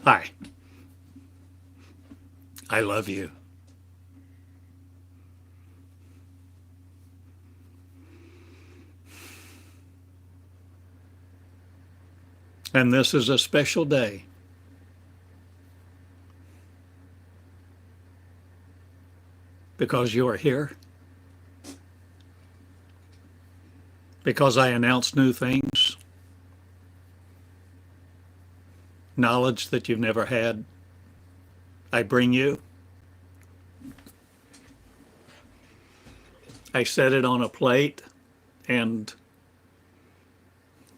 Hi, I love you. And this is a special day because you are here, because I announce new things, knowledge that you've never had. I bring you. I set it on a plate and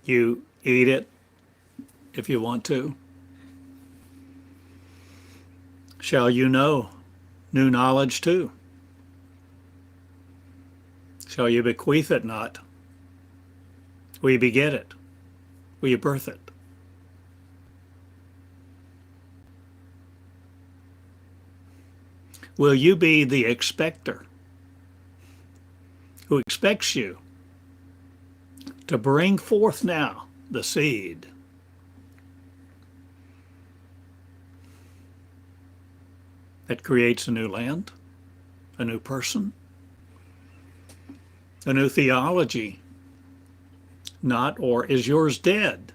you eat it if you want to. Shall you know new knowledge too? Shall you bequeath it not? Will you beget it? Will you birth it? Will you be the expector who expects you to bring forth now the seed that creates a new land, a new person, a new theology, not or is yours dead?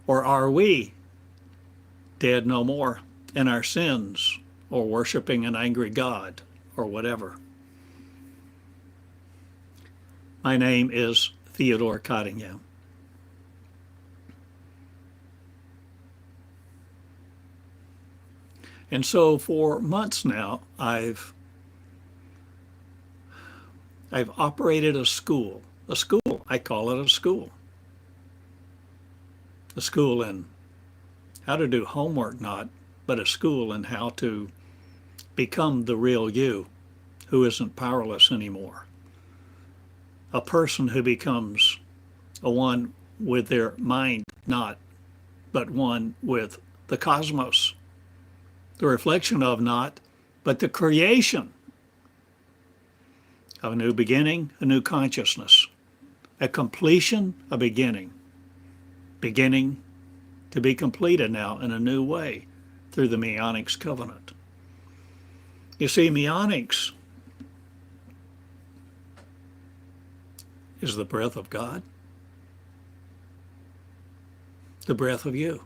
Or are we dead no more in our sins or worshiping an angry God or whatever? My name is Theodore Cottingham. And so for months now, I've operated a school. I call it a school in how to do homework, not, but a school in how to become the real you who isn't powerless anymore. A person who becomes a one with their mind not, but one with the cosmos, the reflection of not, but the creation of a new beginning, a new consciousness, a completion, a beginning to be completed now in a new way through the Meonics Covenant. You see, Meonics is the breath of God, the breath of you,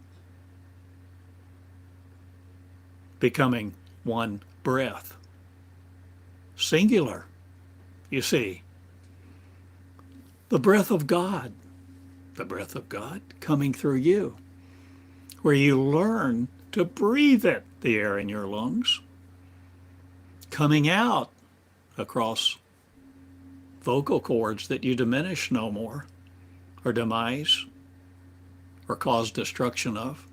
becoming one breath, singular, you see. The breath of God coming through you, where you learn to breathe it, the air in your lungs, coming out across vocal cords that you diminish no more, or demise, or cause destruction of.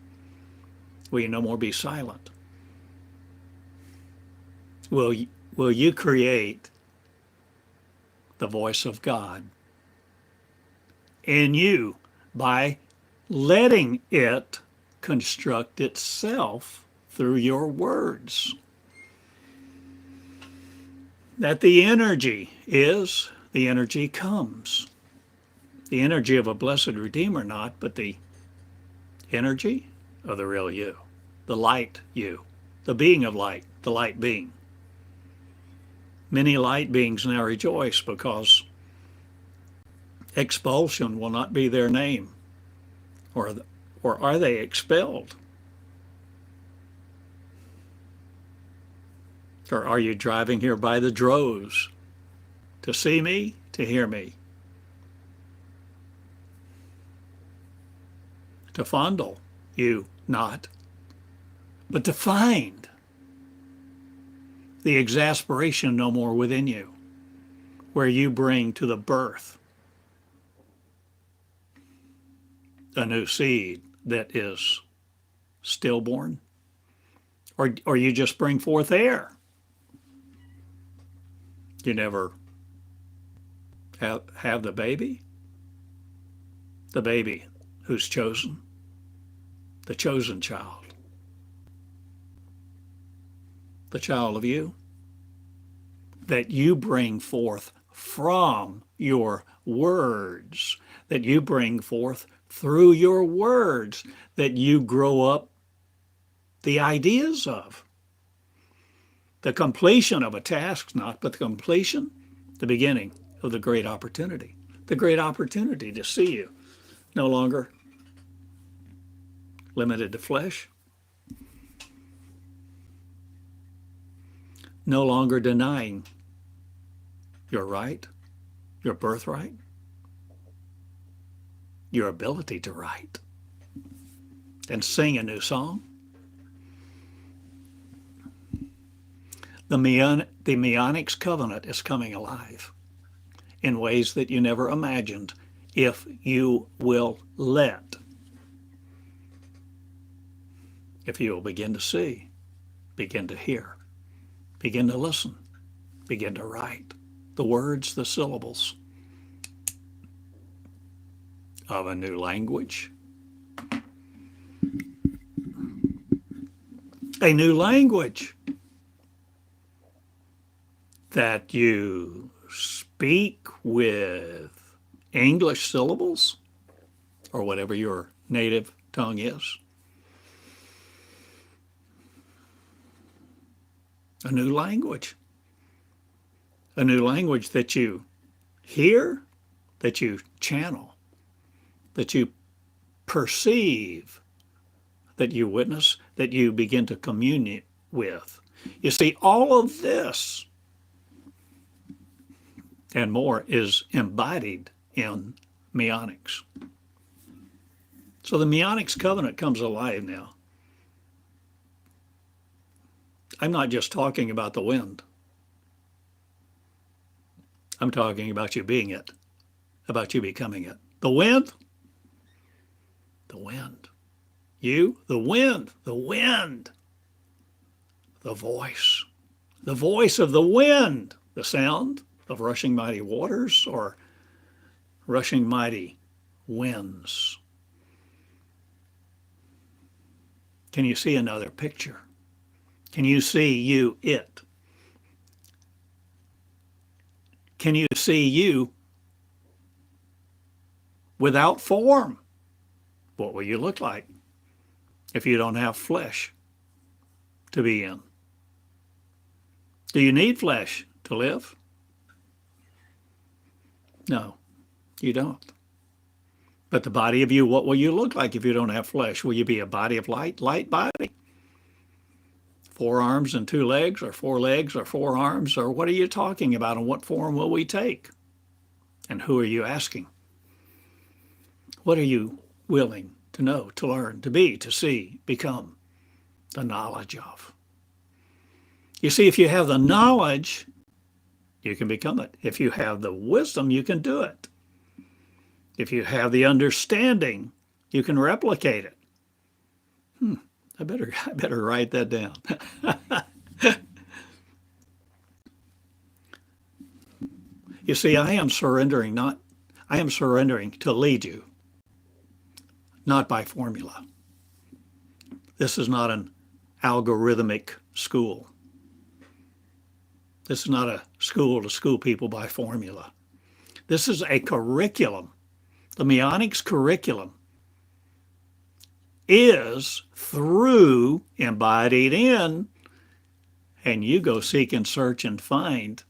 Will you no more be silent? Will you create the voice of God in you by letting it construct itself through your words? That the energy is, the energy comes. The energy of a blessed Redeemer, not, but the energy of the real you, the light you, the being of light, the light being. Many light beings now rejoice because expulsion will not be their name. Or are they expelled? Or are you driving here by the droves to see me, to hear me, to fondle you not, but to find the exasperation no more within you, where you bring to the birth a new seed that is stillborn, or you just bring forth air. You never have the baby who's chosen, the chosen child, the child of you, that you bring forth from your words, that you bring forth through your words, that you grow up the ideas of, the completion of a task, not, but the completion, the beginning of the great opportunity to see you no longer limited to flesh, no longer denying your right, your birthright, your ability to write and sing a new song. The Meonics Covenant is coming alive in ways that you never imagined if you will let. If you will begin to see, begin to hear, begin to listen, begin to write the words, the syllables of a new language. A new language that you speak with English syllables or whatever your native tongue is. A new language that you hear, that you channel, that you perceive, that you witness, that you begin to commune with. You see, all of this and more is embodied in Meonics. So the Meonics Covenant comes alive now. I'm not just talking about the wind. I'm talking about you being it, about you becoming it. The wind. You, the wind. The voice of the wind, the sound of rushing mighty waters or rushing mighty winds. Can you see another picture? Can you see you, it? Can you see you without form? What will you look like if you don't have flesh to be in? Do you need flesh to live? No, you don't. But the body of you, what will you look like if you don't have flesh? Will you be a body of light body? 4 arms and 2 legs, or 4 legs or 4 arms, or what are you talking about, and what form will we take? And who are you asking? What are you willing to know, to learn, to be, to see, become the knowledge of? You see, if you have the knowledge, you can become it. If you have the wisdom, you can do it. If you have the understanding, you can replicate it. I better write that down. You see, I am surrendering to lead you, not by formula. This is not an algorithmic school. This is not a school to school people by formula. This is a curriculum. The Meonics curriculum is through, embodied in, and you go seek and search and find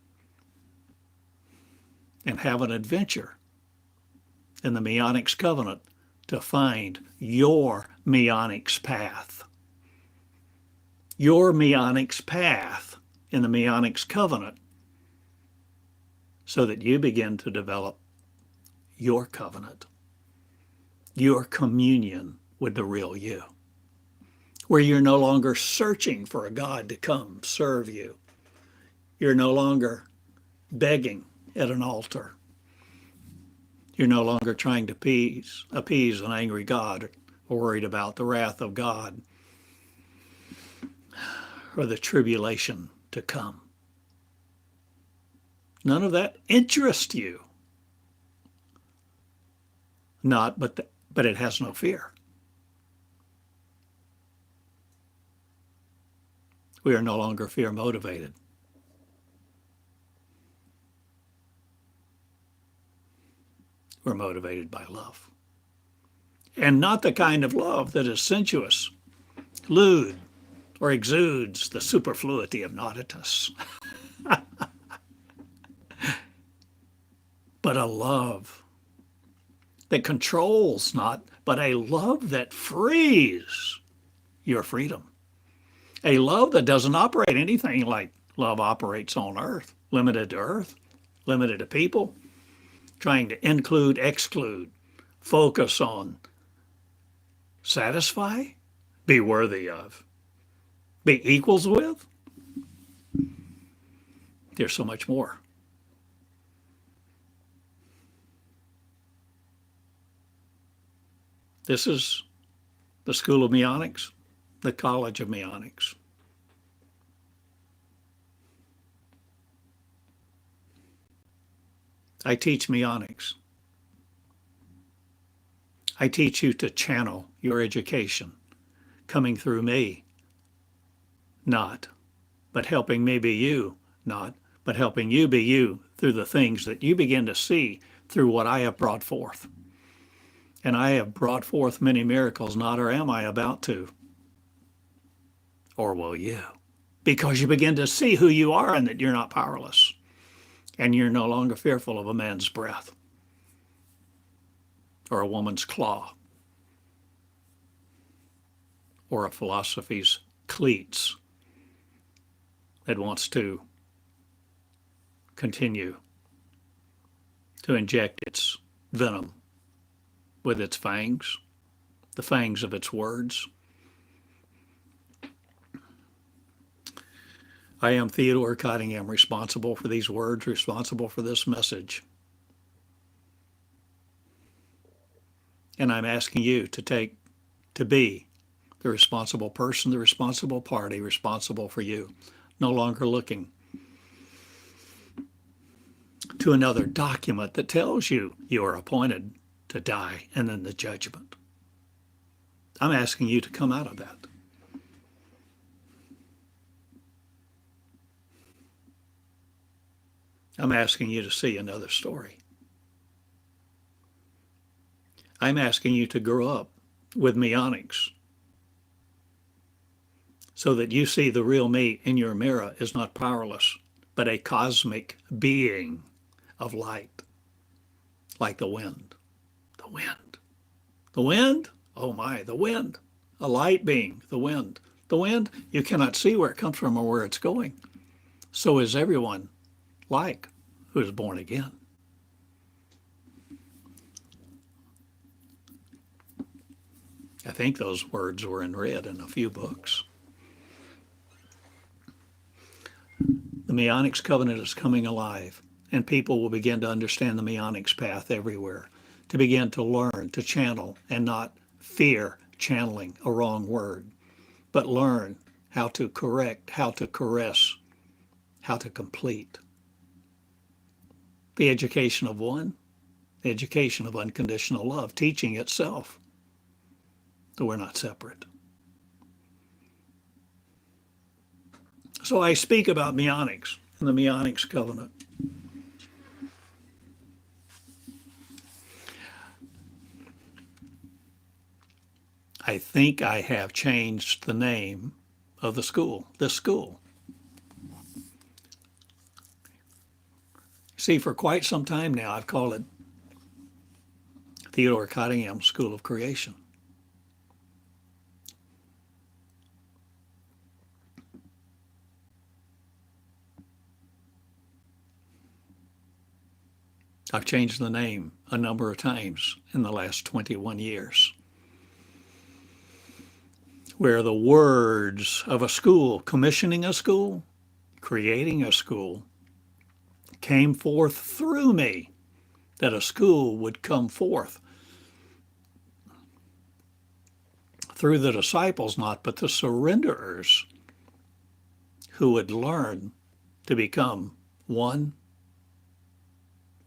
and have an adventure in the Meonics Covenant to find your Meonics path. Your Meonics path in the Meonics Covenant, so that you begin to develop your covenant, your communion with the real you, where you're no longer searching for a God to come serve you. You're no longer begging at an altar. You're no longer trying to appease an angry God, or worried about the wrath of God or the tribulation to come. None of that interests you. But it has no fear. We are no longer fear motivated. We're motivated by love. And not the kind of love that is sensuous, lewd, or exudes the superfluity of naughtiness, but a love that controls not, but a love that frees your freedom. A love that doesn't operate anything like love operates on earth, limited to earth, limited to people, trying to include, exclude, focus on, satisfy, be worthy of, be equals with. There's so much more. This is the School of Meonics, the College of Meonics. I teach Meonics. I teach you to channel your education, coming through me, not, but helping me be you, not, but helping you be you through the things that you begin to see through what I have brought forth. And I have brought forth many miracles, not or am I about to? Or will you? Because you begin to see who you are and that you're not powerless. And you're no longer fearful of a man's breath or a woman's claw or a philosophy's cleats that wants to continue to inject its venom with its fangs, the fangs of its words. I am Theodore Cottingham, responsible for these words, responsible for this message. And I'm asking you to be the responsible person, the responsible party, responsible for you, no longer looking to another document that tells you you are appointed to die and then the judgment. I'm asking you to come out of that. I'm asking you to see another story. I'm asking you to grow up with Meonics so that you see the real me in your mirror is not powerless, but a cosmic being of light, like the wind. The wind. The wind? Oh my, the wind. A light being, the wind. The wind, you cannot see where it comes from or where it's going. So is everyone like who is born again. I think those words were in red in a few books. The Meonics Covenant is coming alive, and people will begin to understand the Meonics path everywhere, to begin to learn, to channel, and not fear channeling a wrong word, but learn how to correct, how to caress, how to complete. The education of one, the education of unconditional love, teaching itself that we're not separate. So I speak about Meonics and the Meonics Covenant. I think I have changed the name of the school, this school. See, for quite some time now, I've called it Theodore Cottingham School of Creation. I've changed the name a number of times in the last 21 years, where the words of a school, commissioning a school, creating a school, came forth through me, that a school would come forth through the disciples, not, but the surrenderers who would learn to become one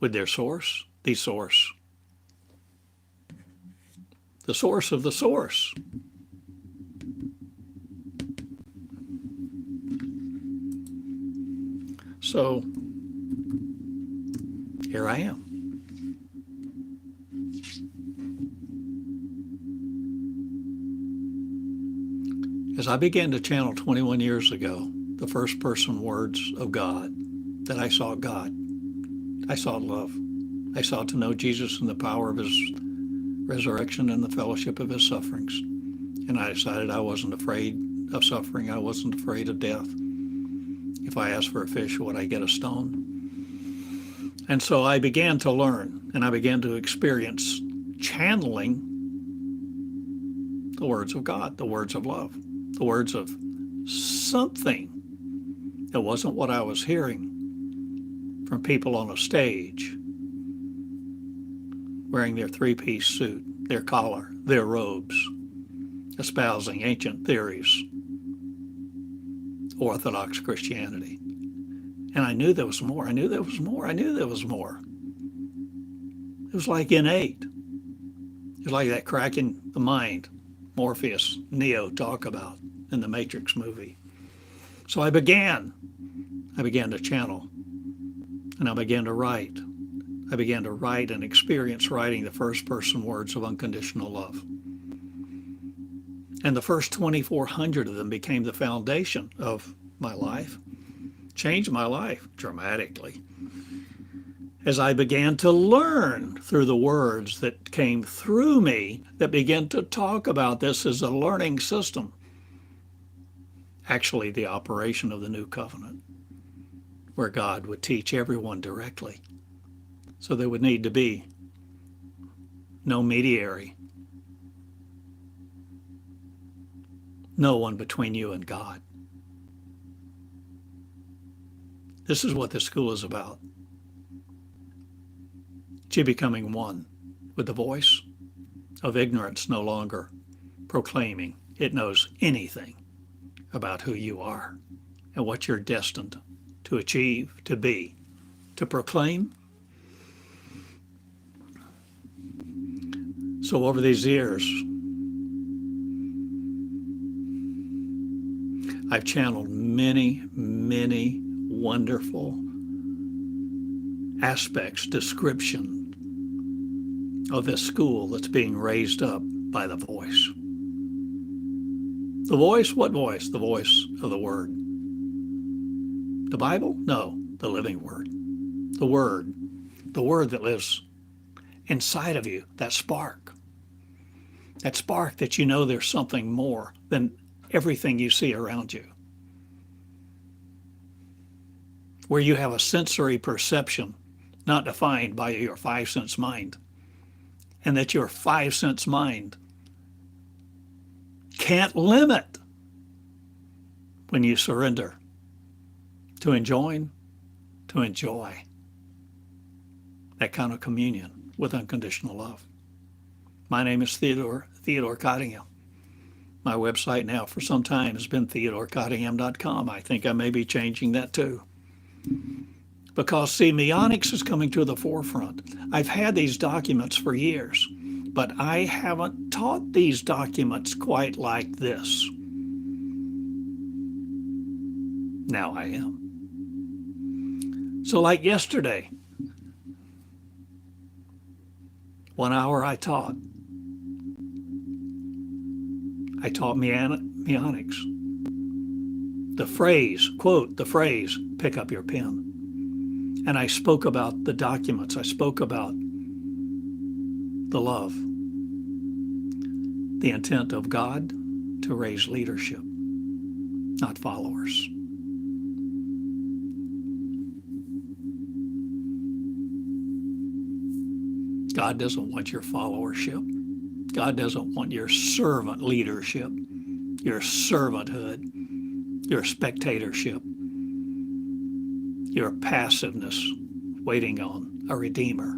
with their source, the source of the source. So here I am. As I began to channel 21 years ago, the first person words of God, that I saw God, I saw love. I sought to know Jesus and the power of his resurrection and the fellowship of his sufferings. And I decided I wasn't afraid of suffering. I wasn't afraid of death. If I asked for a fish, would I get a stone? And so I began to learn, and I began to experience channeling the words of God, the words of love, the words of something that wasn't what I was hearing from people on a stage wearing their three-piece suit, their collar, their robes, espousing ancient theories, Orthodox Christianity. And I knew there was more. I knew there was more. I knew there was more. It was like innate. It was like that crack in the mind Morpheus, Neo talk about in the Matrix movie. So I began to channel, and I began to write. I began to write and experience writing the first person words of unconditional love. And the first 2,400 of them became the foundation of my life, changed my life dramatically. As I began to learn through the words that came through me that began to talk about this as a learning system, actually the operation of the new covenant, where God would teach everyone directly. So there would need to be no mediary, no one between you and God. This is what this school is about. It's you becoming one with the voice of ignorance no longer proclaiming it knows anything about who you are and what you're destined to achieve, to be, to proclaim. So over these years, I've channeled many, many wonderful aspects, description of this school that's being raised up by the voice. The voice? What voice? The voice of the Word. The Bible? No, the living Word. The Word that lives inside of you, that spark that you know there's something more than everything you see around you, where you have a sensory perception not defined by your five sense mind, and that your five sense mind can't limit when you surrender to enjoy that kind of communion with unconditional love. My name is Theodore Cottingham. My website now for some time has been theodorcottingham.com. I think I may be changing that too. Because, see, Meonics is coming to the forefront. I've had these documents for years, but I haven't taught these documents quite like this. Now I am. So like yesterday, 1 hour I taught Meonics. The phrase, quote, the phrase, pick up your pen. And I spoke about the documents. I spoke about the love, the intent of God to raise leadership, not followers. God doesn't want your followership. God doesn't want your servant leadership, your servanthood, your spectatorship, your passiveness, waiting on a redeemer.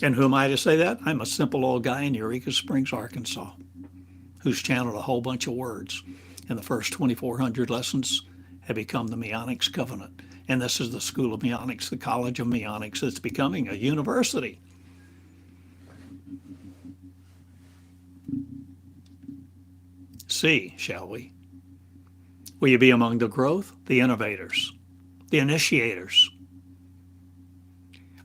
And who am I to say that? I'm a simple old guy in Eureka Springs, Arkansas, who's channeled a whole bunch of words. And the first 2,400 lessons have become the Meonics Covenant. And this is the School of Meonics, the College of Meonics. It's becoming a university. See, shall we? Will you be among the growth, the innovators, the initiators?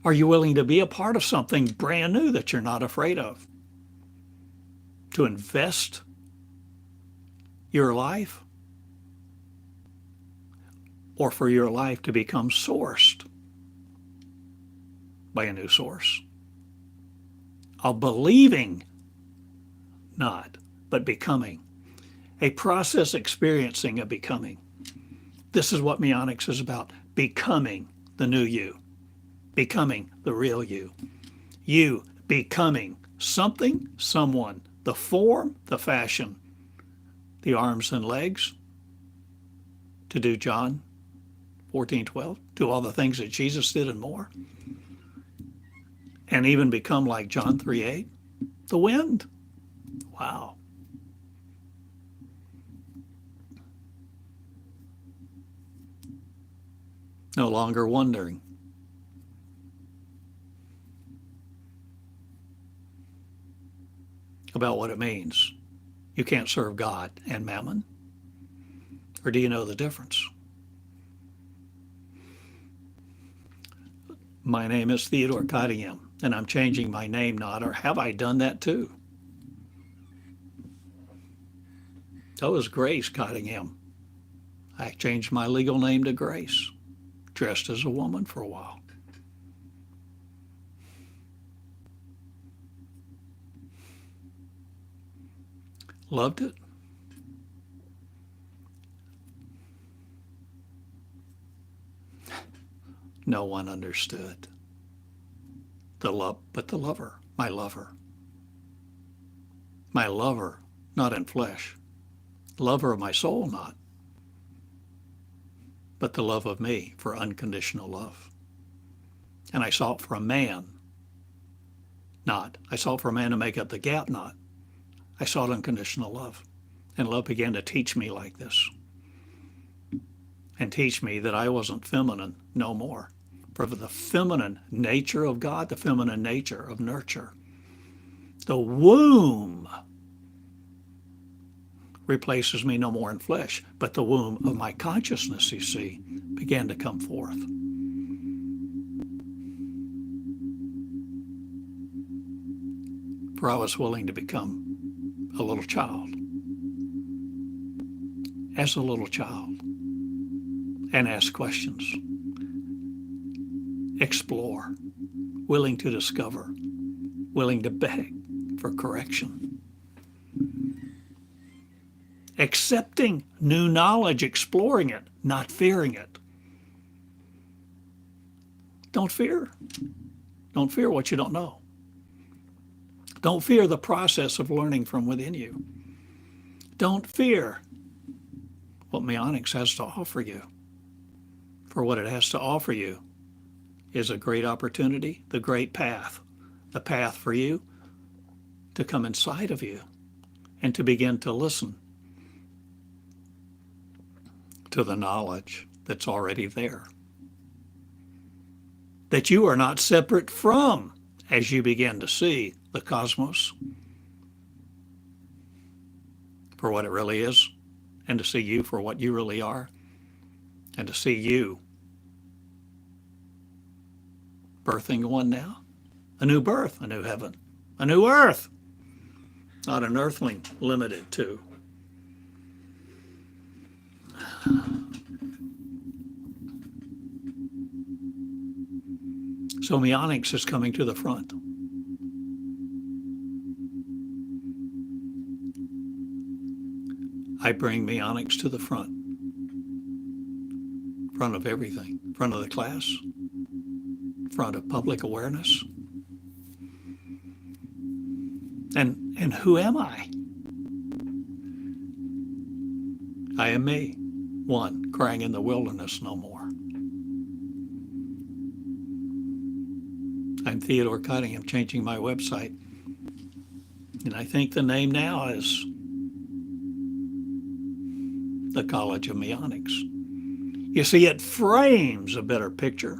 Are you willing to be a part of something brand new that you're not afraid of? To invest your life? Or for your life to become sourced by a new source? Of believing not, but becoming. A process experiencing a becoming. This is what Meonics is about. Becoming the new you. Becoming the real you. You becoming something, someone. The form, the fashion. The arms and legs. To do John 14:12. Do all the things that Jesus did and more. And even become like John 3:8. The wind. Wow. No longer wondering. About what it means. You can't serve God and mammon. Or do you know the difference? My name is Theodore Cottingham, and I'm changing my name not, or have I done that too? That was Grace Cottingham. I changed my legal name to Grace, dressed as a woman for a while. Loved it. No one understood. The love, but the lover, my lover. My lover, not in flesh. Lover of my soul, not. But the love of me for unconditional love. And I sought for a man, not. I sought for a man to make up the gap, not. I sought unconditional love. And love began to teach me like this. And teach me that I wasn't feminine no more. For the feminine nature of God, the feminine nature of nurture, the womb replaces me no more in flesh, but the womb of my consciousness, you see, began to come forth. For I was willing to become a little child, as a little child, and ask questions. Explore, willing to discover, willing to beg for correction. Accepting new knowledge, exploring it, not fearing it. Don't fear. Don't fear what you don't know. Don't fear the process of learning from within you. Don't fear what Meonics has to offer you. For what it has to offer you is a great opportunity, the great path, the path for you to come inside of you and to begin to listen to the knowledge that's already there. That you are not separate from, as you begin to see the cosmos for what it really is, and to see you for what you really are, and to see you birthing one now, a new birth, a new heaven, a new earth, not an earthling limited to. So Meonics is coming to the front. I bring Meonics to the front of everything, front of the class, front of public awareness. And who am I? I am me, one, crying in the wilderness no more. I'm Theodore Cottingham, changing my website. And I think the name now is the College of Meonics. You see, it frames a better picture.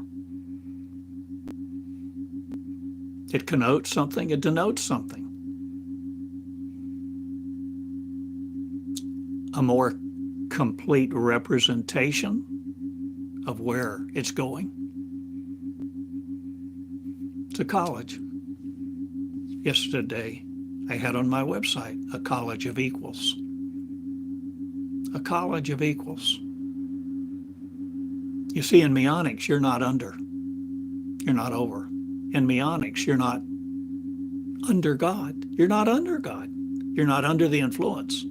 It connotes something, it denotes something. A more complete representation of where it's going. It's a college. Yesterday, I had on my website a college of equals. A college of equals. You see, in Meonics, you're not under. You're not over. In Meonics, you're not under God. You're not under God. You're not under the influence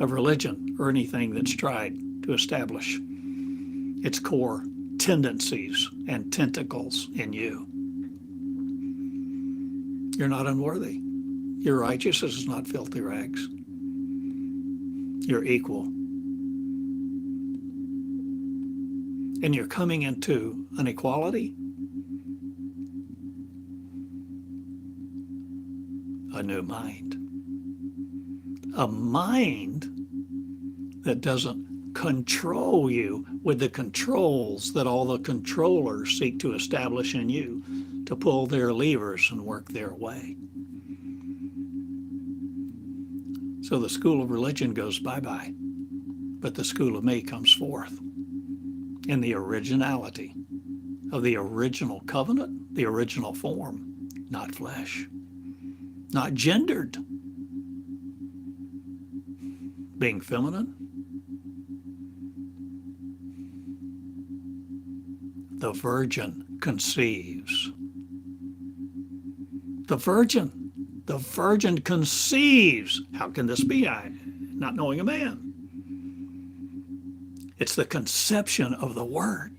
of religion or anything that's tried to establish its core tendencies and tentacles in you. You're not unworthy. Your righteousness is not filthy rags. You're equal. And you're coming into an equality, a new mind. A mind that doesn't control you with the controls that all the controllers seek to establish in you to pull their levers and work their way. So the school of religion goes bye-bye, but the school of me comes forth in the originality of the original covenant, the original form, not flesh, not gendered, being feminine. The virgin conceives. The virgin conceives. How can this be? Not knowing a man. It's the conception of the word.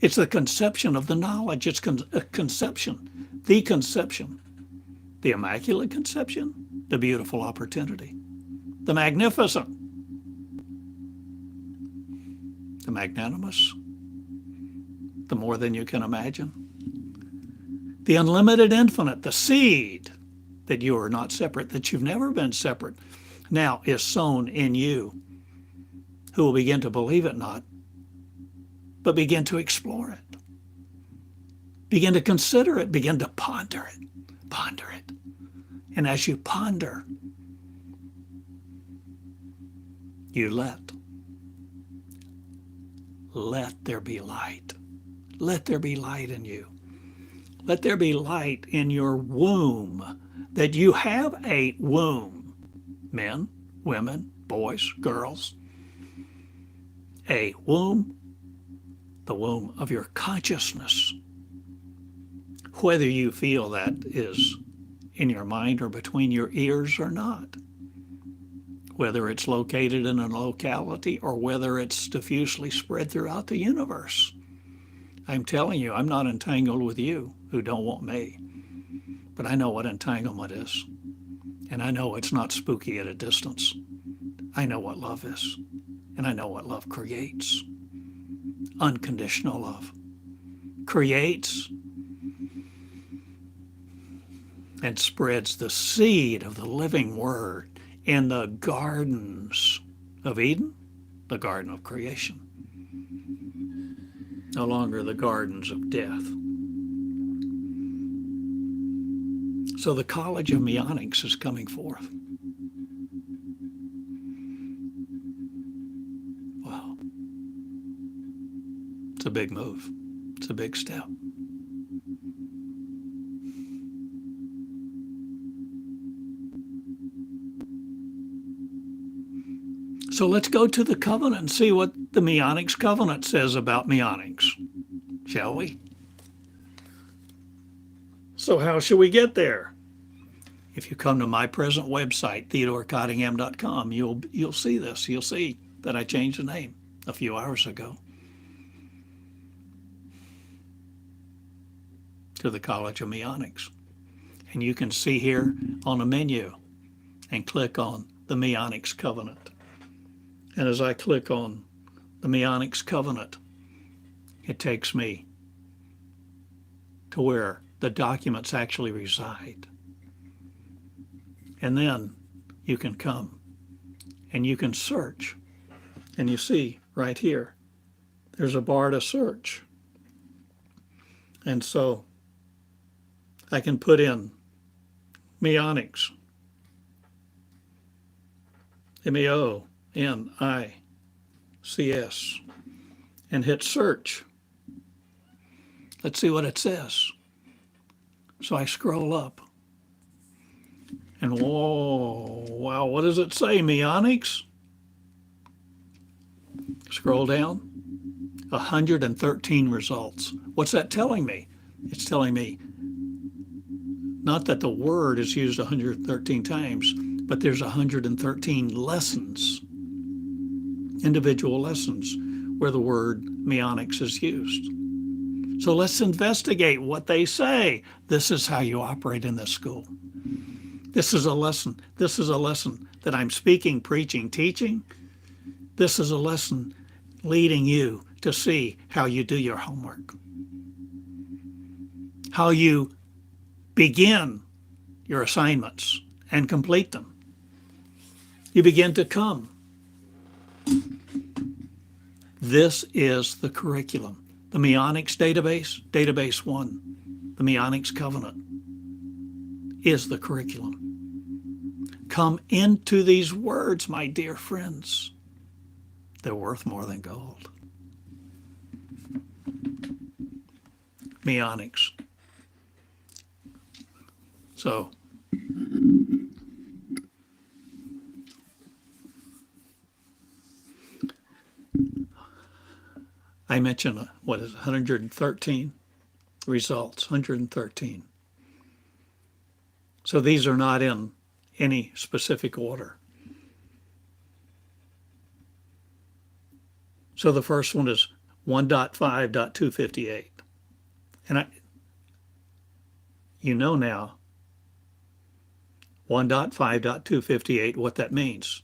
It's the conception of the knowledge. It's a conception, the conception, the immaculate conception, the beautiful opportunity, the magnificent, the magnanimous, the more than you can imagine, the unlimited infinite, the seed that you are not separate, that you've never been separate, now is sown in you, who will begin to believe it not, but begin to explore it, begin to consider it, begin to ponder it. And as you ponder, you let there be light. Let there be light in you. Let there be light in your womb, that you have a womb. Men, women, boys, girls. A womb, the womb of your consciousness. Whether you feel that is in your mind or between your ears or not. Whether it's located in a locality or whether it's diffusely spread throughout the universe. I'm telling you, I'm not entangled with you who don't want me. But I know what entanglement is. And I know it's not spooky at a distance. I know what love is. And I know what love creates. Unconditional love creates and spreads the seed of the living word in the gardens of Eden, the garden of creation. No longer the gardens of death. So the College of Meonics is coming forth. Wow. It's a big move. It's a big step. So let's go to the covenant and see what the Meonics Covenant says about Meonics, shall we? So how shall we get there? If you come to my present website, TheodoreCottingham.com, you'll see this. You'll see that I changed the name a few hours ago to the College of Meonics. And you can see here on a menu and click on the Meonics Covenant. And as I click on the Meonics Covenant, it takes me to where the documents actually reside. And then you can come and you can search. And you see right here, there's a bar to search. And so I can put in Meonics, MEONICS, and hit search. Let's see what it says. So I scroll up. And whoa, wow, what does it say, Meonics? Scroll down, 113 results. What's that telling me? It's telling me not that the word is used 113 times, but there's 113 lessons, individual lessons, where the word Meonics is used. So let's investigate what they say. This is how you operate in this school. This is a lesson. This is a lesson that I'm speaking, preaching, teaching. This is a lesson leading you to see how you do your homework, how you begin your assignments and complete them. You begin to come. This is the curriculum. The Meonics database, database 1, the Meonics Covenant is the curriculum. Come into these words, my dear friends. They're worth more than gold. Meonics. So, I mentioned, 113 results, 113. So these are not in any specific order. So the first one is 1.5.258. And you know now 1.5.258 what that means.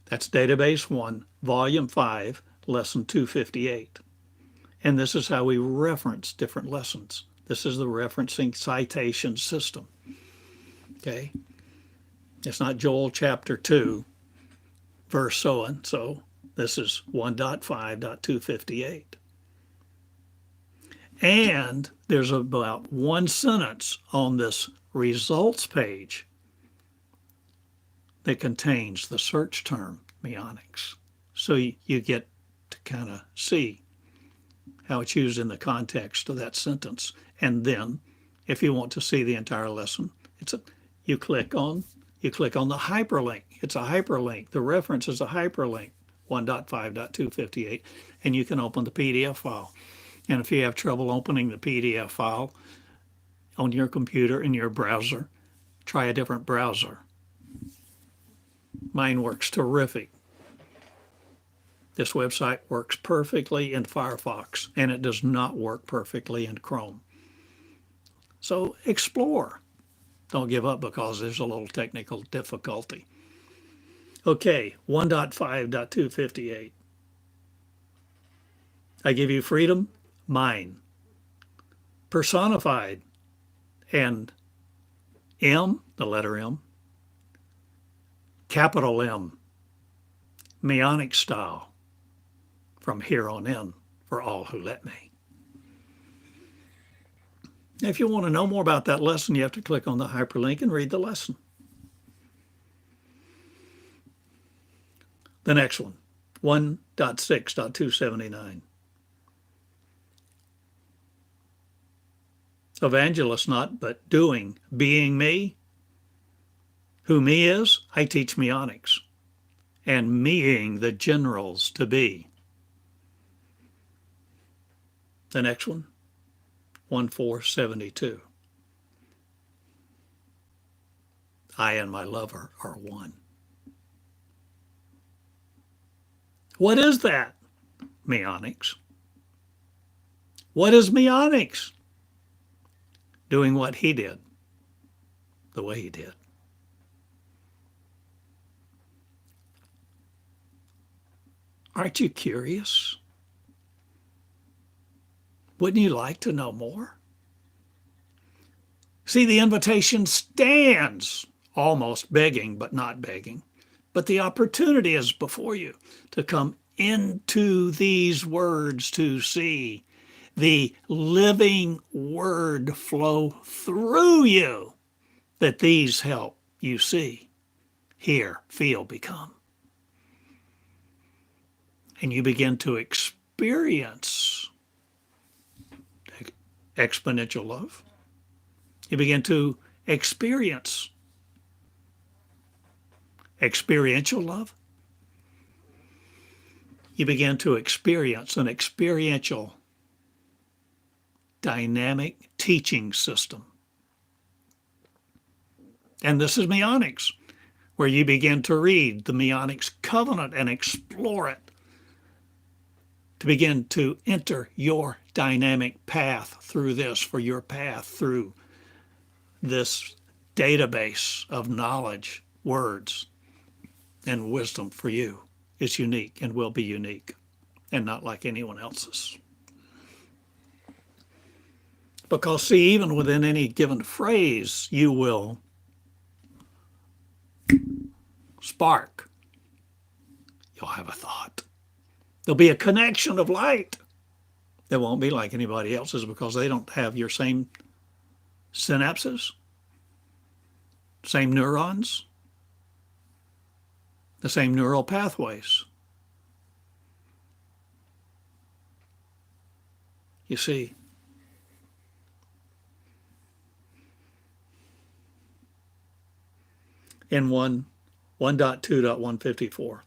That's database 1, volume 5, lesson 258. And this is how we reference different lessons. This is the referencing citation system. Okay? It's not Joel chapter 2, verse so and so. This is 1.5.258. And there's about one sentence on this results page that contains the search term Meonics. So you get to kind of see how it's used in the context of that sentence. And then if you want to see the entire lesson, you click on the hyperlink. It's a hyperlink. The reference is a hyperlink, 1.5.258, and you can open the PDF file. And if you have trouble opening the PDF file on your computer in your browser, try a different browser. Mine works terrific. This website works perfectly in Firefox, and it does not work perfectly in Chrome. So explore. Don't give up because there's a little technical difficulty. Okay, 1.5.258. I give you freedom, mine, personified, and M, the letter M, capital M, Meonic style, from here on in, for all who let me. If you want to know more about that lesson, you have to click on the hyperlink and read the lesson. The next one, 1.6.279. Evangelist not, but doing, being me. Who me is, I teach Meonics. And meing the generals to be. The next one, 1.4.72. I and my lover are one. What is that? Meonics. What is Meonics? Doing what he did, the way he did. Aren't you curious? Wouldn't you like to know more? See, the invitation stands, almost begging, but not begging. But the opportunity is before you to come into these words to see the living word flow through you, that these help you see, hear, feel, become. And you begin to experience exponential love, You begin to experience experiential love. You begin to experience an experiential dynamic teaching system. And this is Meonics, where you begin to read the Meonics Covenant and explore it, to begin to enter your dynamic path through this, for your path through this database of knowledge, words, and wisdom for you is unique and will be unique and not like anyone else's. Because, see, even within any given phrase, you will spark. You'll have a thought. There'll be a connection of light that won't be like anybody else's because they don't have your same synapses, same neurons, the same neural pathways. You see, in 1.2.154,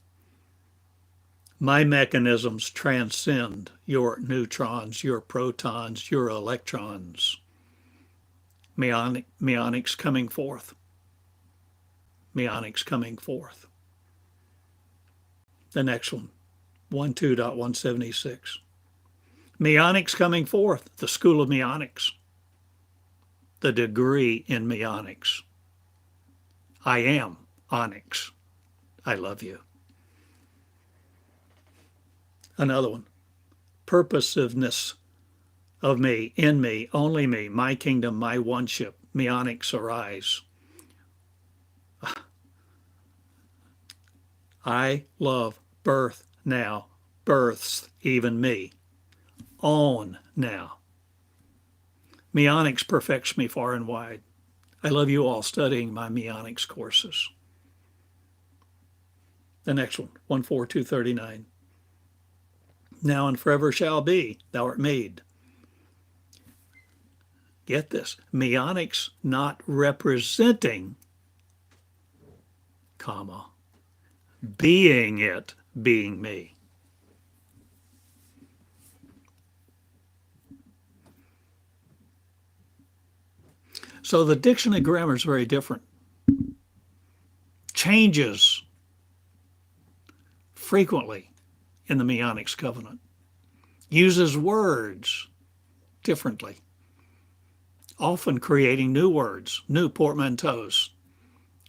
my mechanisms transcend your neutrons, your protons, your electrons. Meonics coming forth. Meonics coming forth. The next one, 1.2.176. Meonics coming forth, the School of Meonics. The degree in Meonics. I am Onyx. I love you. Another one, purposiveness of me, in me, only me, my kingdom, my oneship, Meonics arise. I love birth now, births even me. Own now. Meonics perfects me far and wide. I love you all studying my Meonics courses. The next one, 1.4.2.39. Now and forever shall be, thou art made. Get this, Meonics not representing, comma, being it, being me. So the dictionary grammar is very different. Changes frequently in the Meonics Covenant. Uses words differently. Often creating new words, new portmanteaus,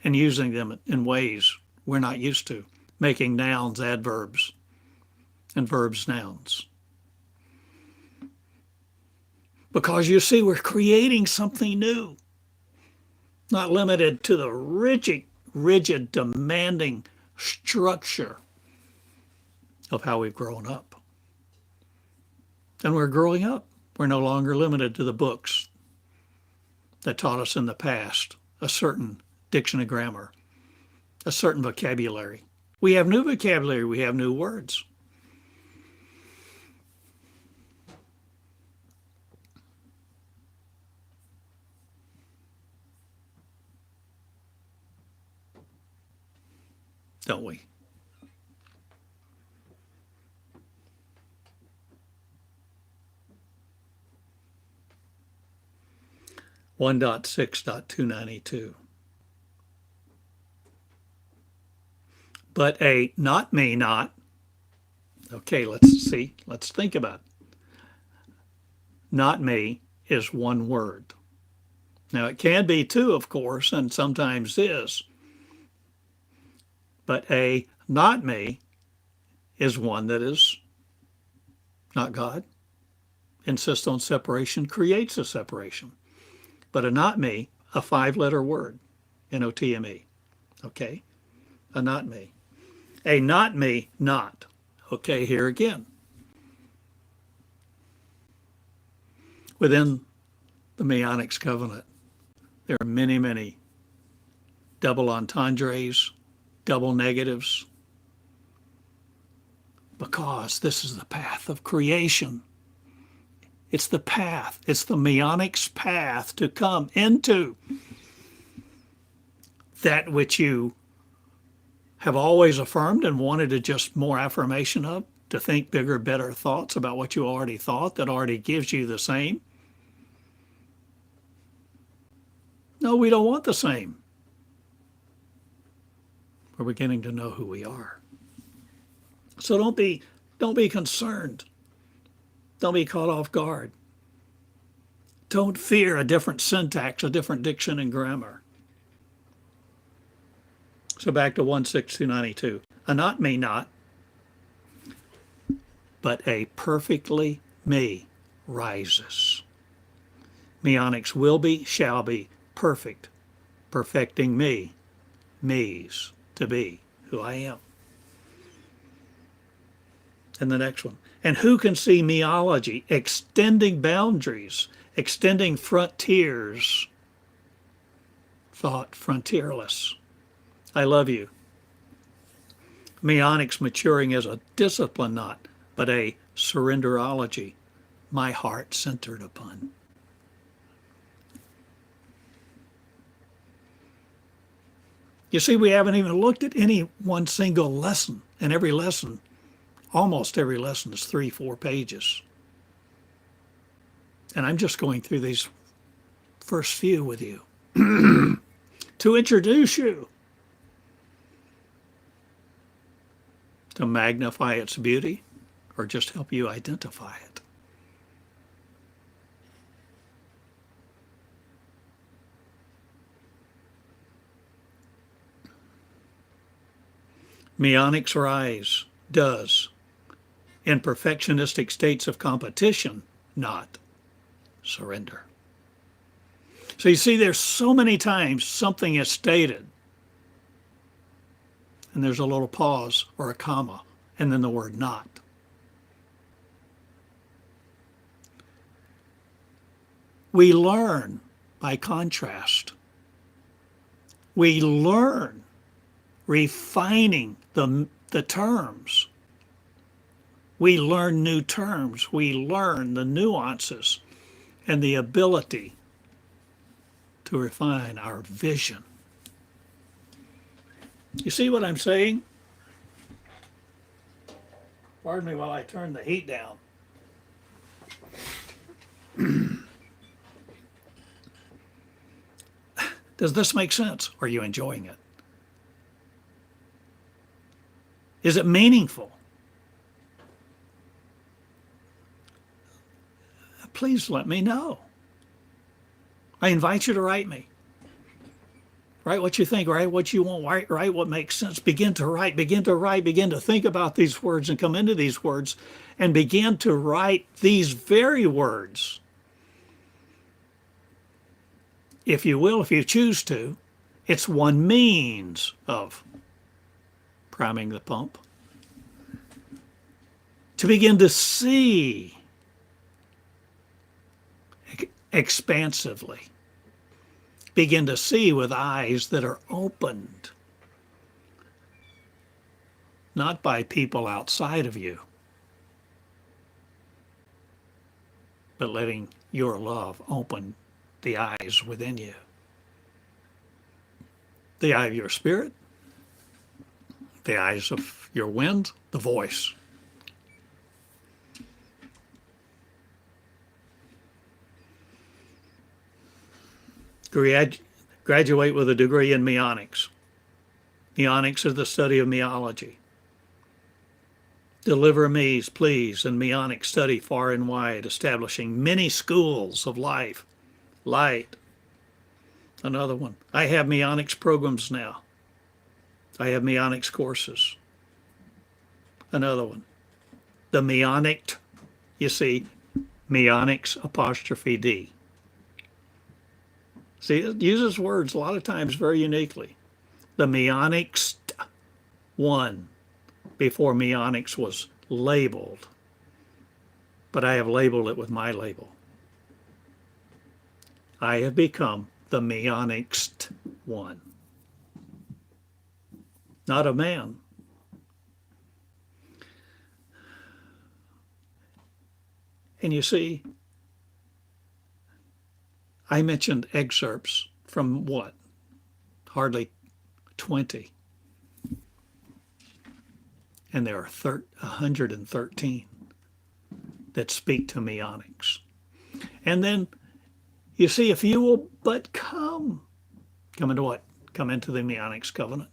and using them in ways we're not used to. Making nouns adverbs and verbs nouns. Because you see, we're creating something new. Not limited to the rigid, demanding structure of how we've grown up. And we're growing up. We're no longer limited to the books that taught us in the past a certain dictionary grammar, a certain vocabulary. We have new vocabulary. We have new words. Don't we? One dot 6.292. But a not me not. Okay, let's think about it. Not me is one word. Now it can be two, of course, and sometimes is. But a not me is one that is not God. Insists on separation, creates a separation. But a not me, a 5-letter word, N-O-T-M-E. Okay? A not me. A not me, not. Okay, here again. Within the Meonics Covenant, there are many, many double entendres, double negatives, because this is the path of creation. It's the path. It's the Meonics path to come into that which you have always affirmed and wanted to just more affirmation of, to think bigger, better thoughts about what you already thought that already gives you the same. No, we don't want the same. We're beginning to know who we are. So don't be concerned. Don't be caught off guard. Don't fear a different syntax, a different diction and grammar. So back to 1:6-92. A not me not, but a perfectly me rises. Meonics will be, shall be, perfect, perfecting me, me's, to be who I am. And the next one. And who can see meology extending boundaries, extending frontiers, thought frontierless. I love you. Meonics maturing as a discipline not, but a surrenderology, my heart centered upon. You see, we haven't even looked at any one single lesson, and every lesson, almost every lesson is 3-4 pages. And I'm just going through these first few with you to introduce you, to magnify its beauty, or just help you identify it. Meonics rise, does, in perfectionistic states of competition, not surrender. So you see, there's so many times something is stated, and there's a little pause or a comma, and then the word not. We learn by contrast. We learn refining the terms. We learn new terms. We learn the nuances and the ability to refine our vision. You see what I'm saying? Pardon me while I turn the heat down. Does this make sense? Are you enjoying it? Is it meaningful? Please let me know. I invite you to write me. Write what you think, write what you want, write what makes sense. Begin to write, begin to think about these words and come into these words and begin to write these very words. If you will, if you choose to, it's one means of priming the pump. To begin to see expansively. Begin to see with eyes that are opened, not by people outside of you, but letting your love open the eyes within you. The eye of your spirit, the eyes of your wind, the voice. Graduate with a degree in Meonics. Meonics is the study of meology. Deliver me's, please, and Meonic study far and wide, establishing many schools of life. Light. Another one. I have Meonics programs now. I have Meonics courses. Another one. The Meonic, you see, Meonics apostrophe D. See, it uses words a lot of times very uniquely. The Meonics one, before Meonics was labeled. But I have labeled it with my label. I have become the Meonics one. Not a man. And you see, I mentioned excerpts from what? Hardly 20. And there are 113 that speak to Meonics. And then, you see, if you will but come into what? Come into the Meonics Covenant.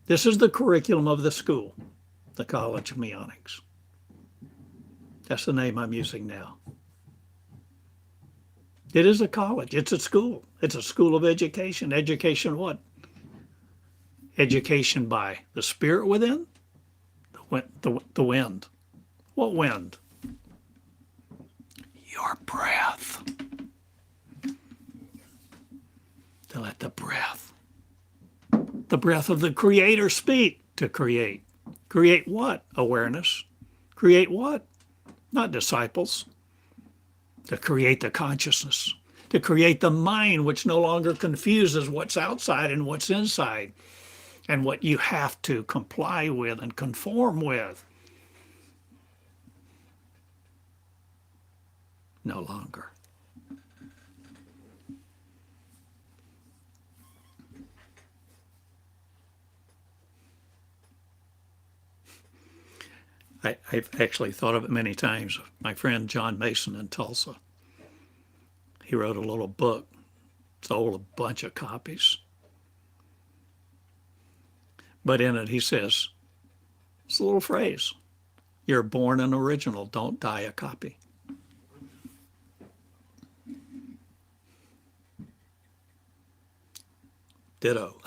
This is the curriculum of the school, the College of Meonics. That's the name I'm using now. It is a college. It's a school. It's a school of education. Education what? Education by the spirit within, the wind. What wind? Your breath. To let the breath of the Creator speak to create. Create what? Awareness. Create what? Not disciples. To create the consciousness. To create the mind which no longer confuses what's outside and what's inside, and what you have to comply with and conform with. No longer. I've actually thought of it many times. My friend John Mason in Tulsa, he wrote a little book, sold a bunch of copies. But in it he says, it's a little phrase, you're born an original, don't die a copy. Ditto.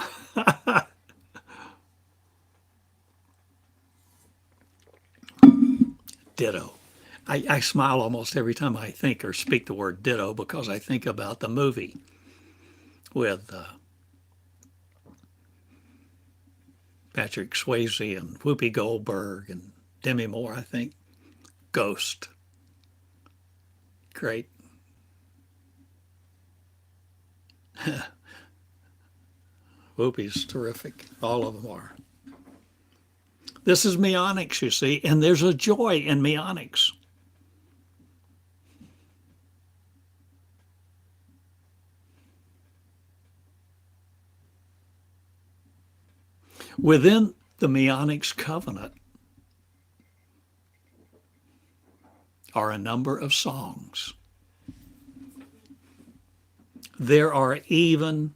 Ditto. I smile almost every time I think or speak the word ditto, because I think about the movie with Patrick Swayze and Whoopi Goldberg and Demi Moore, I think. Ghost. Great. Whoopi's terrific. All of them are. This is Meonics, you see, and there's a joy in Meonics. Within the Meonics Covenant are a number of songs. There are even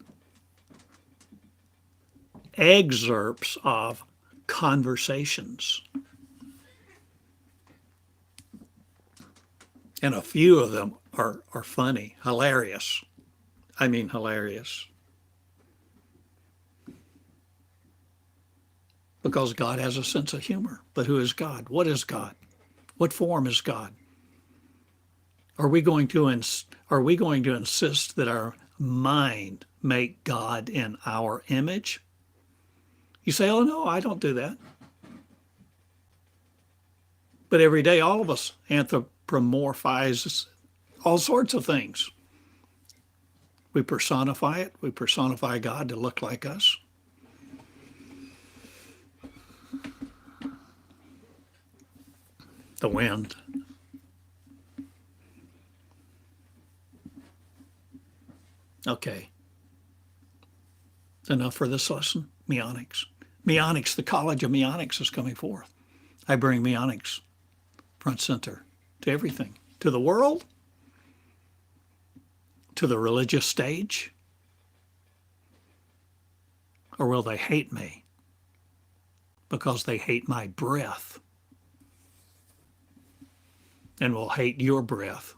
excerpts of conversations. And a few of them are funny, hilarious. I mean hilarious. Because God has a sense of humor. But who is God? What is God? What form is God? Are we going to insist that our mind make God in our image? You say, oh no, I don't do that. But every day all of us anthropomorphize all sorts of things. We personify it. We personify God to look like us. The wind. Okay. Enough for this lesson. Meonics. Meonics, the College of Meonics is coming forth. I bring Meonics front center to everything. To the world, to the religious stage, or will they hate me because they hate my breath and will hate your breath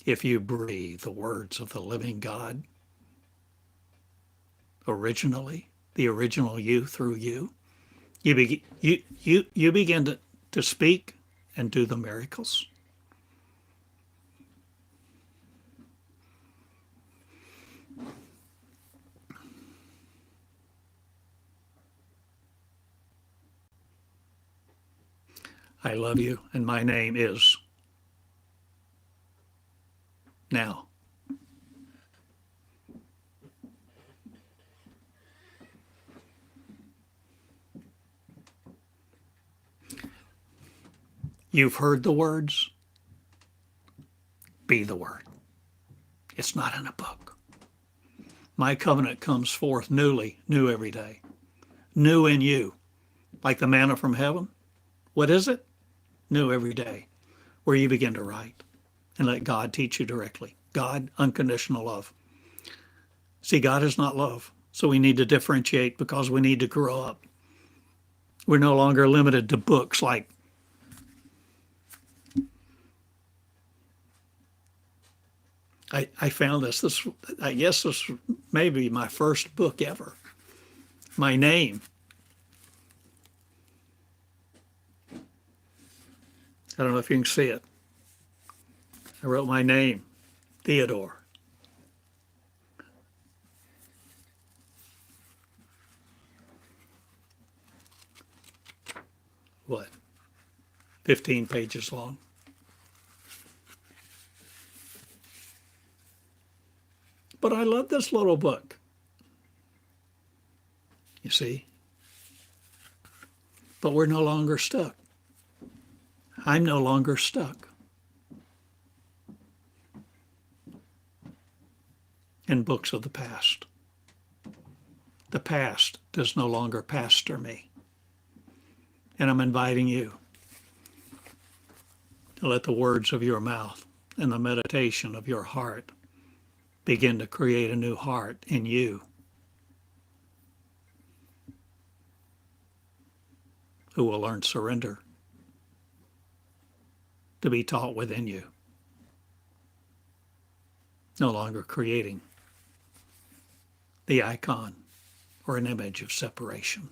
if you breathe the words of the living God originally, the original you through you. You begin to speak and do the miracles. I love you, and my name is now. You've heard the words. Be the word. It's not in a book. My covenant comes forth newly, new every day. New in you. Like the manna from heaven. What is it? New every day. Where you begin to write and let God teach you directly. God, unconditional love. See, God is not love. So we need to differentiate because we need to grow up. We're no longer limited to books like I found this. I guess this may be my first book ever. My name. I don't know if you can see it. I wrote my name, Theodore. What? 15 pages long. But I love this little book. You see? But we're no longer stuck. I'm no longer stuck in books of the past. The past does no longer pastor me. And I'm inviting you to let the words of your mouth and the meditation of your heart begin to create a new heart in you, who will learn surrender to be taught within you, no longer creating the icon or an image of separation.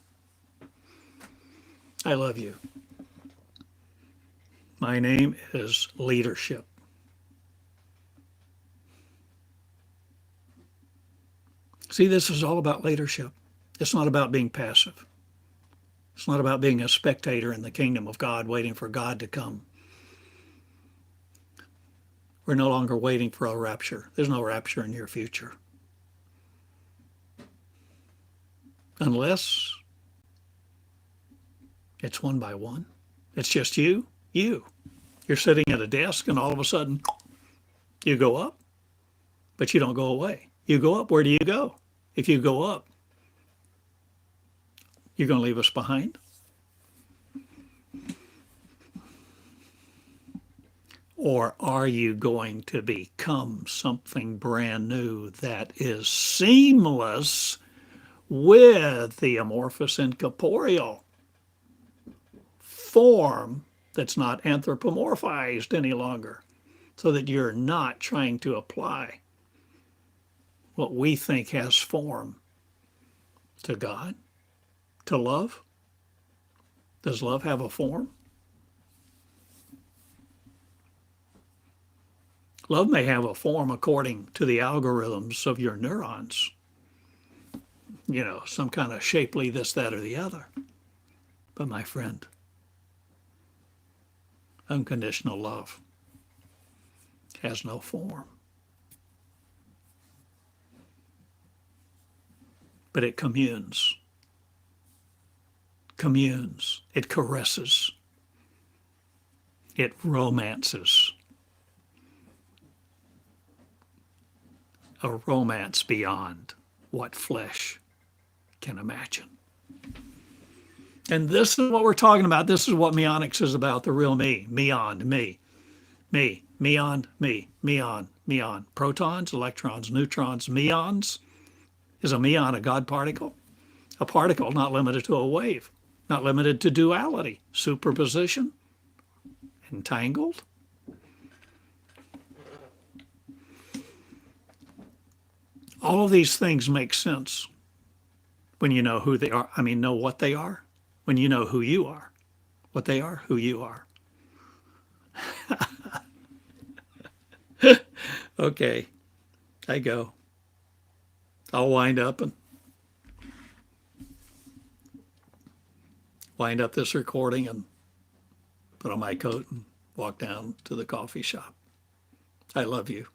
I love you. My name is leadership. See, this is all about leadership. It's not about being passive. It's not about being a spectator in the kingdom of God, waiting for God to come. We're no longer waiting for a rapture. There's no rapture in your future. Unless it's one by one. It's just you. You're sitting at a desk and all of a sudden you go up, but you don't go away. You go up, where do you go? If you go up, you're going to leave us behind? Or are you going to become something brand new that is seamless with the amorphous incorporeal form that's not anthropomorphized any longer, so that you're not trying to apply what we think has form to God, to love? Does love have a form? Love may have a form according to the algorithms of your neurons. You know, some kind of shapely this, that, or the other. But my friend, unconditional love has no form. But it communes. It caresses. It romances. A romance beyond what flesh can imagine. And this is what we're talking about. This is what Meonics is about, the real me. Meon, me. Meon, me. Meon. Protons, electrons, neutrons, meons. Is a meon a God particle? A particle not limited to a wave, not limited to duality, superposition, entangled. All of these things make sense when you know who they are. I mean, know what they are. When you know who you are, what they are, who you are. Okay, I go. I'll wind up this recording and put on my coat and walk down to the coffee shop. I love you.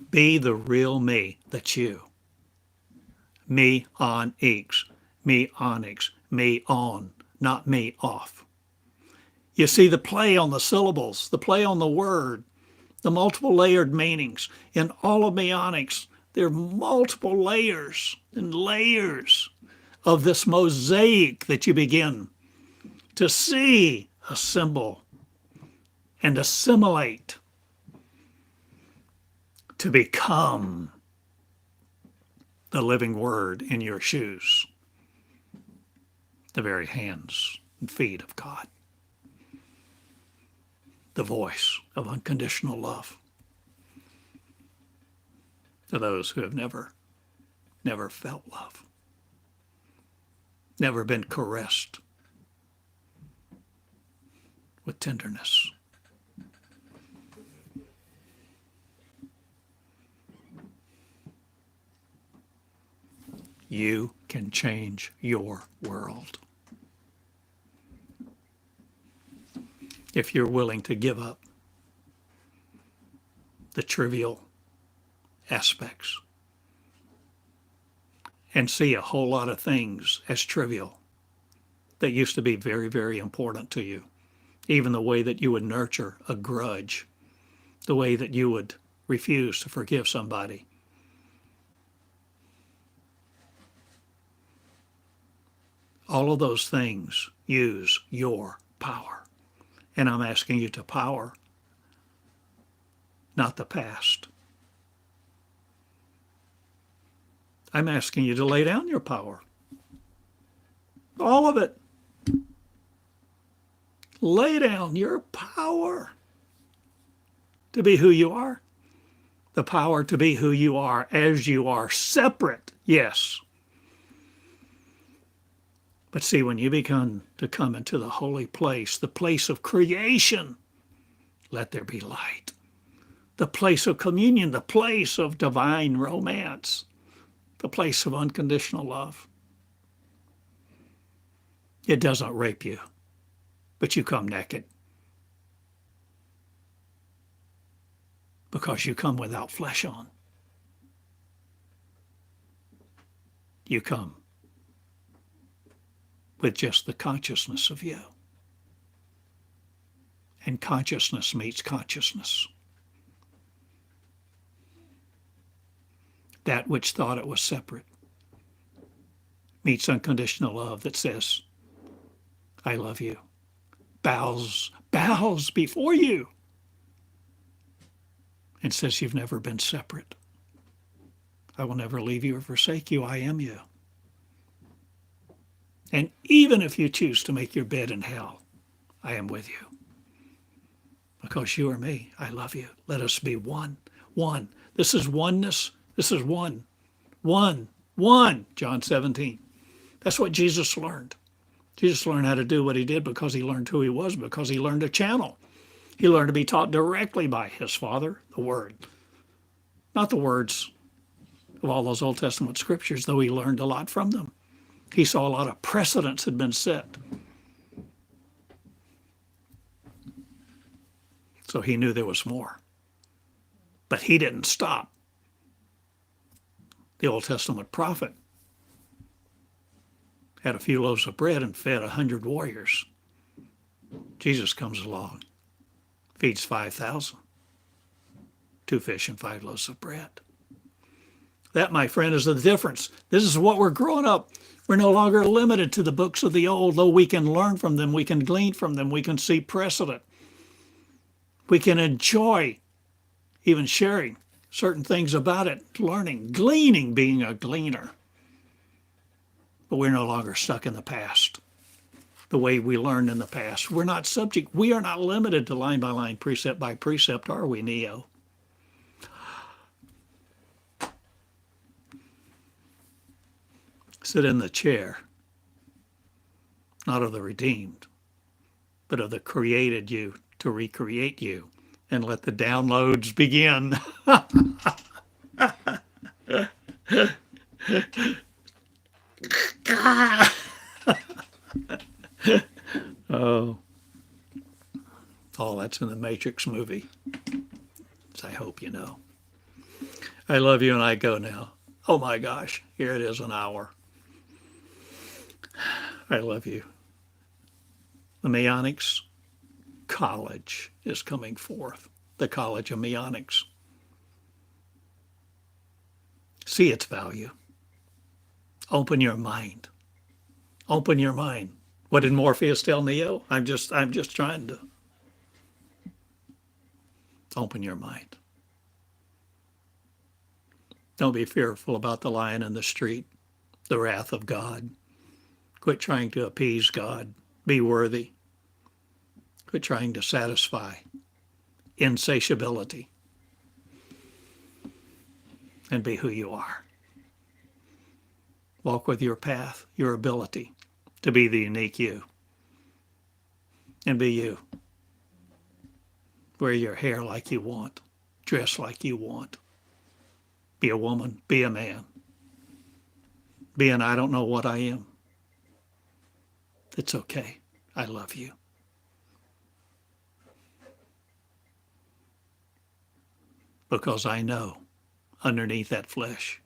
Be the real me, that's you. Me on X, me onyx, me on, not me, off. You see the play on the syllables, the play on the word, the multiple layered meanings. In all of Meonics, there are multiple layers and layers of this mosaic that you begin to see, assemble, and assimilate to become the living word in your shoes, the very hands and feet of God, the voice of unconditional love to those who have never felt love, never been caressed with tenderness. You can change your world if you're willing to give up the trivial aspects and see a whole lot of things as trivial that used to be very, very important to you. Even the way that you would nurture a grudge, the way that you would refuse to forgive somebody. All of those things use your power. And I'm asking you to power, not the past. I'm asking you to lay down your power. All of it. Lay down your power to be who you are. The power to be who you are as you are, separate, yes. But see, when you begin to come into the holy place, the place of creation, let there be light. The place of communion, the place of divine romance, the place of unconditional love. It doesn't rape you, but you come naked. Because you come without flesh on. You come with just the consciousness of you. And consciousness meets consciousness. That which thought it was separate meets unconditional love that says, I love you. Bows before you. And says you've never been separate. I will never leave you or forsake you. I am you. And even if you choose to make your bed in hell, I am with you. Because you are me. I love you. Let us be one. One. This is oneness. This is one. One. One. John 17. That's what Jesus learned. Jesus learned how to do what he did because he learned who he was, because he learned a channel. He learned to be taught directly by his Father, the Word. Not the words of all those Old Testament scriptures, though he learned a lot from them. He saw a lot of precedents had been set. So he knew there was more. But he didn't stop. The Old Testament prophet had a few loaves of bread and fed 100 warriors. Jesus comes along, feeds 5,000, 2 fish and 5 loaves of bread. That, my friend, is the difference. This is what we're growing up. We're no longer limited to the books of the old, though we can learn from them, we can glean from them, we can see precedent. We can enjoy even sharing certain things about it, learning, gleaning, being a gleaner. But we're no longer stuck in the past, the way we learned in the past. We're not subject, we are not limited to line by line, precept by precept, are we, Neo? Sit in the chair, not of the redeemed, but of the created you to recreate you, and let the downloads begin. Oh, that's in the Matrix movie, as I hope you know. I love you and I go now. Oh my gosh, here it is, an hour. I love you. The Meonics College is coming forth, the College of Meonics. See its value. Open your mind. Open your mind. What did Morpheus tell Neo? I'm just trying to open your mind. Don't be fearful about the lion in the street, the wrath of God. Quit trying to appease God. Be worthy. Quit trying to satisfy insatiability. And be who you are. Walk with your path, your ability to be the unique you. And be you. Wear your hair like you want. Dress like you want. Be a woman. Be a man. Be an I don't know what I am. It's okay. I love you. Because I know underneath that flesh,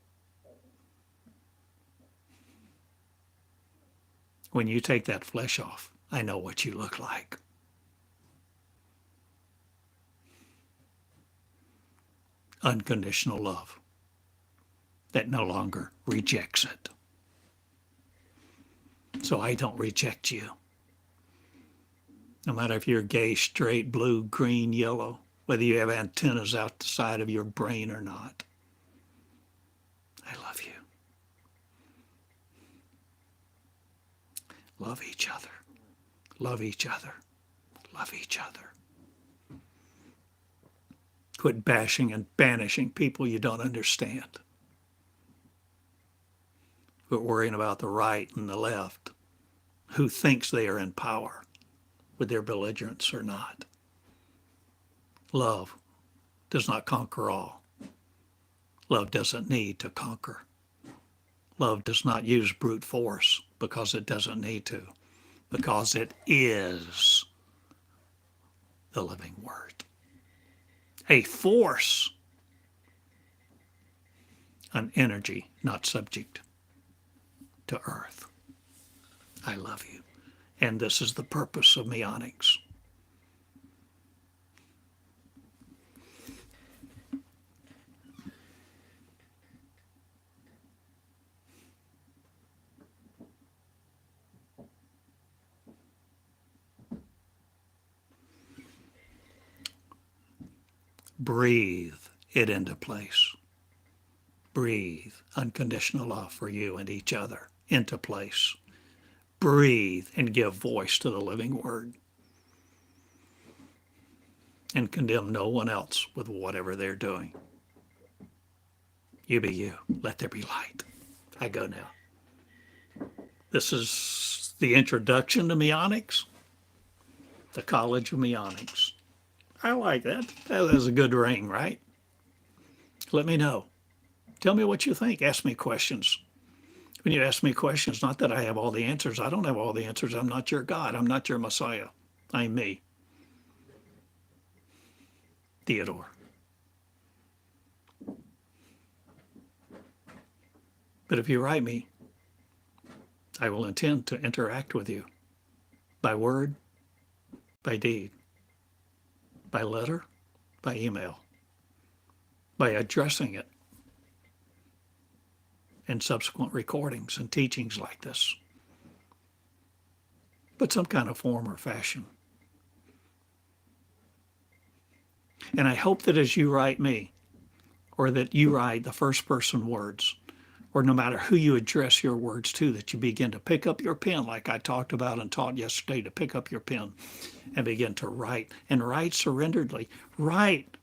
when you take that flesh off, I know what you look like. Unconditional love that no longer rejects it. So I don't reject you. No matter if you're gay, straight, blue, green, yellow, whether you have antennas out the side of your brain or not. I love you. Love each other. Love each other. Love each other. Quit bashing and banishing people you don't understand. Quit worrying about the right and the left, who thinks they are in power with their belligerence or not. Love does not conquer all. Love doesn't need to conquer. Love does not use brute force because it doesn't need to, because it is the living word. A force, an energy not subject to earth. I love you. And this is the purpose of Meonics. Breathe it into place. Breathe unconditional love for you and each other into place. Breathe and give voice to the living word. And condemn no one else with whatever they're doing. You be you. Let there be light. I go now. This is the introduction to Meonics, the College of Meonics. I like that. That is a good ring, right? Let me know. Tell me what you think. Ask me questions. When you ask me questions, not that I have all the answers. I don't have all the answers. I'm not your God. I'm not your Messiah. I'm me. Theodore. But if you write me, I will intend to interact with you by word, by deed, by letter, by email, by addressing it in subsequent recordings and teachings like this. But some kind of form or fashion. And I hope that as you write me, or that you write the first person words, or no matter who you address your words to, that you begin to pick up your pen like I talked about and taught yesterday, to pick up your pen and begin to write, and write surrenderedly. Write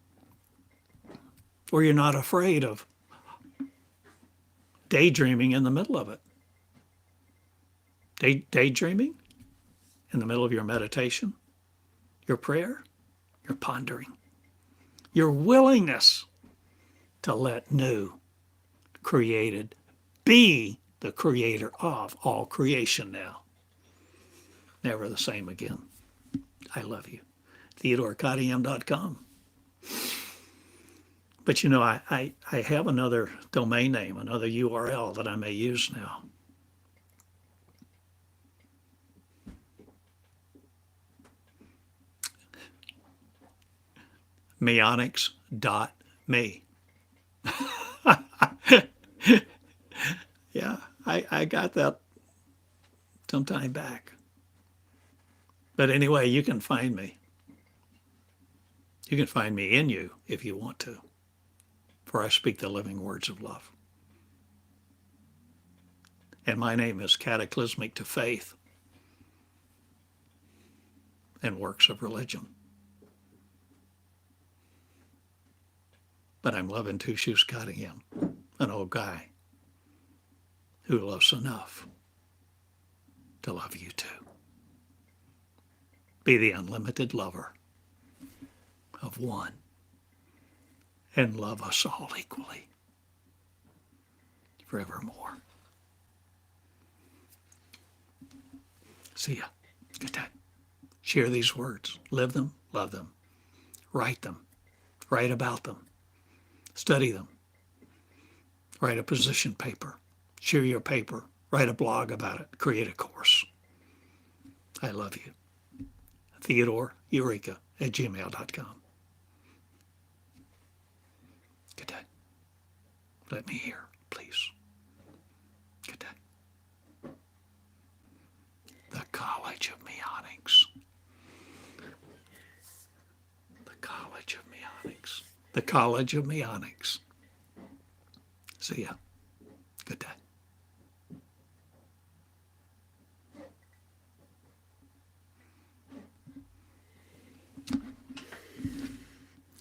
where you're not afraid of daydreaming in the middle of it. Daydreaming in the middle of your meditation, your prayer, your pondering, your willingness to let new created be the creator of all creation now. Never the same again. I love you. TheodoreCottingham.com. But you know, I have another domain name, another URL that I may use now. Meonics.me. Yeah, I got that some time back. But anyway, you can find me. You can find me in you if you want to, for I speak the living words of love. And my name is Cataclysmic to Faith and Works of Religion. But I'm loving Two Shoes Cottingham, an old guy who loves enough to love you too. Be the unlimited lover of one and love us all equally forevermore. See ya. Good time. Share these words. Live them. Love them. Write them. Write about them. Study them. Write a position paper. Share your paper. Write a blog about it. Create a course. I love you. Theodore, Eureka @gmail.com. Good day. Let me hear, please. Good day. The College of Meonics. The College of Meonics. The College of Meonics. See ya. Good day.